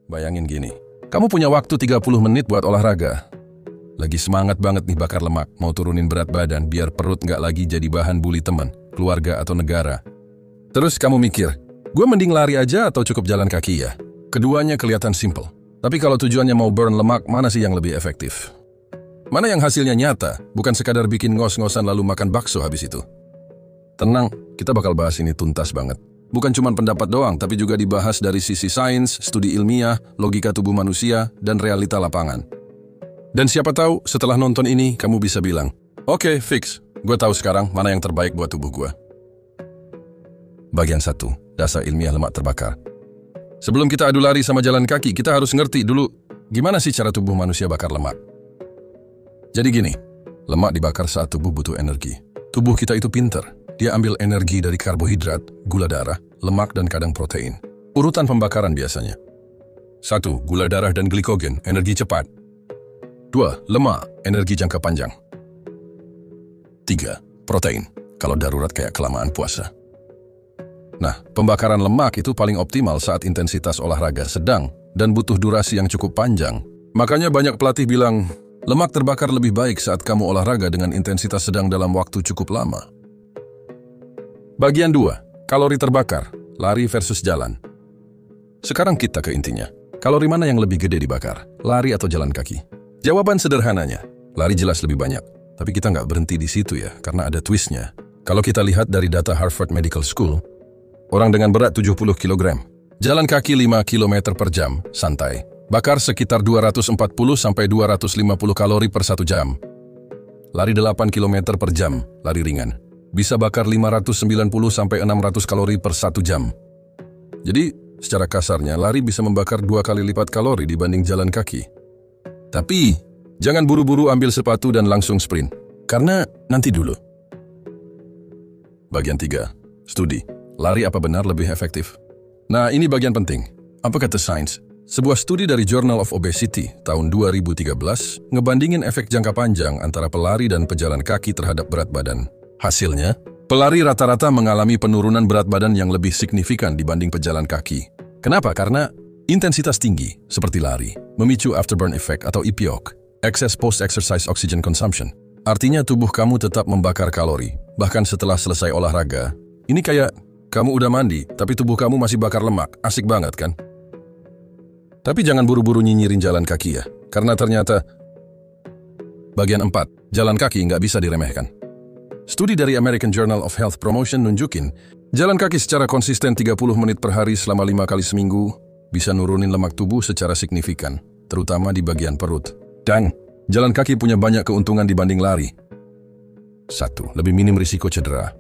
Bayangin gini, kamu punya waktu 30 menit buat olahraga. Lagi semangat banget nih bakar lemak, mau turunin berat badan biar perut nggak lagi jadi bahan bully teman, keluarga atau negara. Terus kamu mikir, gue mending lari aja atau cukup jalan kaki ya? Keduanya kelihatan simple. Tapi kalau tujuannya mau burn lemak, mana sih yang lebih efektif? Mana yang hasilnya nyata, bukan sekadar bikin ngos-ngosan lalu makan bakso habis itu? Tenang, kita bakal bahas ini tuntas banget. Bukan cuma pendapat doang, tapi juga dibahas dari sisi sains, studi ilmiah, logika tubuh manusia, dan realita lapangan. Dan siapa tahu setelah nonton ini, kamu bisa bilang, "Oke, fix. Gue tahu sekarang mana yang terbaik buat tubuh gue." Bagian 1. Dasar ilmiah lemak terbakar. Sebelum kita adu lari sama jalan kaki, kita harus ngerti dulu gimana sih cara tubuh manusia bakar lemak. Jadi gini, lemak dibakar saat tubuh butuh energi. Tubuh kita itu pinter. Dia ambil energi dari karbohidrat, gula darah, lemak, dan kadang protein. Urutan pembakaran biasanya. 1. Gula darah dan glikogen, energi cepat. 2. Lemak, energi jangka panjang. 3. Protein, kalau darurat kayak kelamaan puasa. Nah, pembakaran lemak itu paling optimal saat intensitas olahraga sedang dan butuh durasi yang cukup panjang. Makanya banyak pelatih bilang, lemak terbakar lebih baik saat kamu olahraga dengan intensitas sedang dalam waktu cukup lama. Bagian 2. Kalori terbakar, lari versus jalan. Sekarang kita ke intinya. Kalori mana yang lebih gede dibakar, lari atau jalan kaki? Jawaban sederhananya, lari jelas lebih banyak. Tapi kita nggak berhenti di situ ya, karena ada twistnya. Kalau kita lihat dari data Harvard Medical School, orang dengan berat 70 kg, jalan kaki 5 km per jam, santai, bakar sekitar 240-250 kalori per 1 jam. Lari 8 km per jam, lari ringan, bisa bakar 590-600 kalori per 1 jam. Jadi, secara kasarnya, lari bisa membakar 2 kali lipat kalori dibanding jalan kaki. Tapi, jangan buru-buru ambil sepatu dan langsung sprint, karena nanti dulu. Bagian 3. Studi. Lari apa benar lebih efektif? Nah, ini bagian penting. Apa kata sains? Sebuah studi dari Journal of Obesity tahun 2013 ngebandingin efek jangka panjang antara pelari dan pejalan kaki terhadap berat badan. Hasilnya, pelari rata-rata mengalami penurunan berat badan yang lebih signifikan dibanding pejalan kaki. Kenapa? Karena intensitas tinggi, seperti lari, memicu afterburn effect atau EPOC, excess post-exercise oxygen consumption. Artinya tubuh kamu tetap membakar kalori, bahkan setelah selesai olahraga. Ini kayak kamu udah mandi, tapi tubuh kamu masih bakar lemak. Asik banget kan? Tapi jangan buru-buru nyinyirin jalan kaki ya, karena ternyata bagian 4, jalan kaki nggak bisa diremehkan. Studi dari American Journal of Health Promotion nunjukin, jalan kaki secara konsisten 30 menit per hari selama 5 kali seminggu bisa nurunin lemak tubuh secara signifikan, terutama di bagian perut. Dan jalan kaki punya banyak keuntungan dibanding lari. 1. Lebih minim risiko cedera.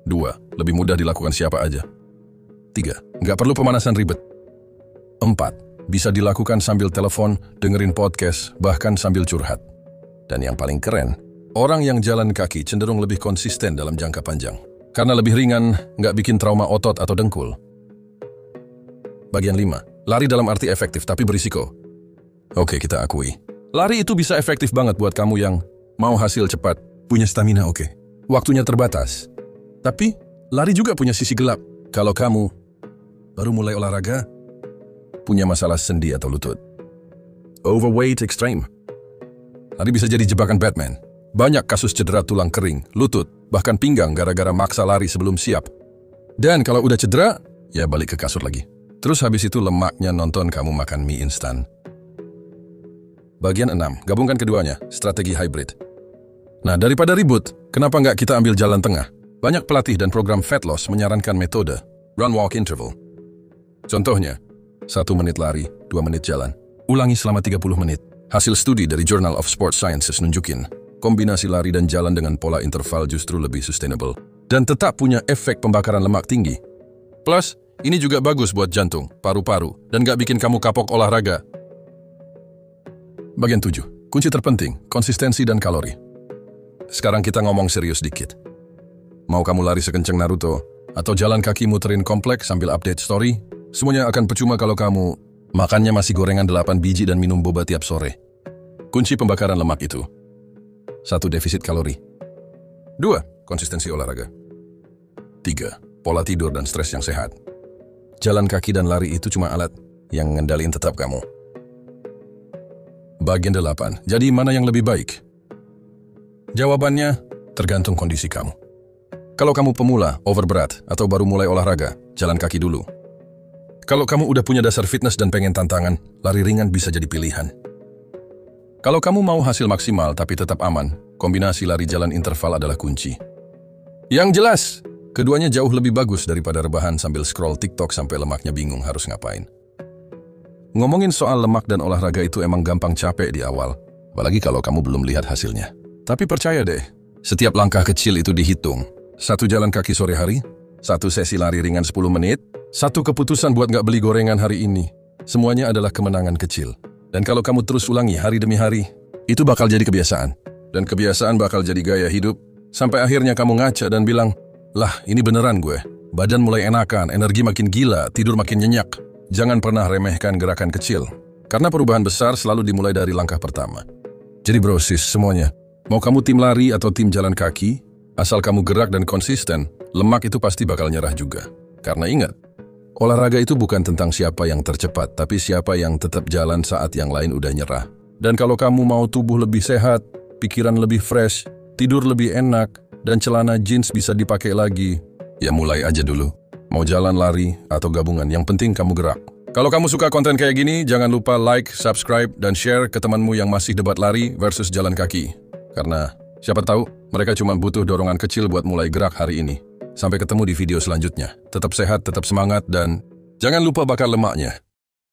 2. Lebih mudah dilakukan siapa aja. 3. Nggak perlu pemanasan ribet. 4. Bisa dilakukan sambil telepon, dengerin podcast, bahkan sambil curhat. Dan yang paling keren, orang yang jalan kaki cenderung lebih konsisten dalam jangka panjang. Karena lebih ringan, nggak bikin trauma otot atau dengkul. Bagian 5. Lari dalam arti efektif tapi berisiko. Oke, kita akui. Lari itu bisa efektif banget buat kamu yang mau hasil cepat, punya stamina oke. Waktunya terbatas. Tapi, lari juga punya sisi gelap. Kalau kamu baru mulai olahraga, punya masalah sendi atau lutut. Overweight extreme. Lari bisa jadi jebakan Batman. Banyak kasus cedera tulang kering, lutut, bahkan pinggang gara-gara maksa lari sebelum siap. Dan kalau udah cedera, ya balik ke kasur lagi. Terus habis itu lemaknya nonton kamu makan mie instan. Bagian 6, gabungkan keduanya, strategi hybrid. Nah, daripada ribut, kenapa nggak kita ambil jalan tengah? Banyak pelatih dan program fat loss menyarankan metode run-walk interval. Contohnya, 1 menit lari, 2 menit jalan. Ulangi selama 30 menit. Hasil studi dari Journal of Sports Sciences nunjukin, kombinasi lari dan jalan dengan pola interval justru lebih sustainable dan tetap punya efek pembakaran lemak tinggi. Plus, ini juga bagus buat jantung, paru-paru, dan gak bikin kamu kapok olahraga. Bagian 7. Kunci terpenting, konsistensi dan kalori. Sekarang kita ngomong serius dikit. Mau kamu lari sekencang Naruto, atau jalan kaki muterin komplek sambil update story, semuanya akan percuma kalau kamu makannya masih gorengan 8 biji dan minum boba tiap sore. Kunci pembakaran lemak itu: 1. Defisit kalori. 2. Konsistensi olahraga. 3. Pola tidur dan stres yang sehat. Jalan kaki dan lari itu cuma alat. yang ngendaliin tetap kamu. Bagian 8. Jadi mana yang lebih baik? Jawabannya tergantung kondisi kamu. Kalau kamu pemula, overberat, atau baru mulai olahraga, jalan kaki dulu. Kalau kamu udah punya dasar fitness dan pengen tantangan, lari ringan bisa jadi pilihan. Kalau kamu mau hasil maksimal tapi tetap aman, kombinasi lari jalan interval adalah kunci. Yang jelas, keduanya jauh lebih bagus daripada rebahan sambil scroll TikTok sampai lemaknya bingung harus ngapain. Ngomongin soal lemak dan olahraga itu emang gampang capek di awal, apalagi kalau kamu belum lihat hasilnya. Tapi percaya deh, setiap langkah kecil itu dihitung. 1 jalan kaki sore hari, 1 sesi lari ringan 10 menit, 1 keputusan buat nggak beli gorengan hari ini. Semuanya adalah kemenangan kecil. Dan kalau kamu terus ulangi hari demi hari, itu bakal jadi kebiasaan. Dan kebiasaan bakal jadi gaya hidup, sampai akhirnya kamu ngaca dan bilang, lah ini beneran gue. Badan mulai enakan, energi makin gila, tidur makin nyenyak. Jangan pernah remehkan gerakan kecil. Karena perubahan besar selalu dimulai dari langkah pertama. Jadi bro sis semuanya, mau kamu tim lari atau tim jalan kaki, asal kamu gerak dan konsisten, lemak itu pasti bakal nyerah juga. Karena ingat, olahraga itu bukan tentang siapa yang tercepat, tapi siapa yang tetap jalan saat yang lain udah nyerah. Dan kalau kamu mau tubuh lebih sehat, pikiran lebih fresh, tidur lebih enak, dan celana jeans bisa dipakai lagi, ya mulai aja dulu. Mau jalan, lari, atau gabungan, yang penting kamu gerak. Kalau kamu suka konten kayak gini, jangan lupa like, subscribe, dan share ke temanmu yang masih debat lari versus jalan kaki. Karena siapa tahu, mereka cuma butuh dorongan kecil buat mulai gerak hari ini. Sampai ketemu di video selanjutnya. Tetap sehat, tetap semangat, dan jangan lupa bakar lemaknya.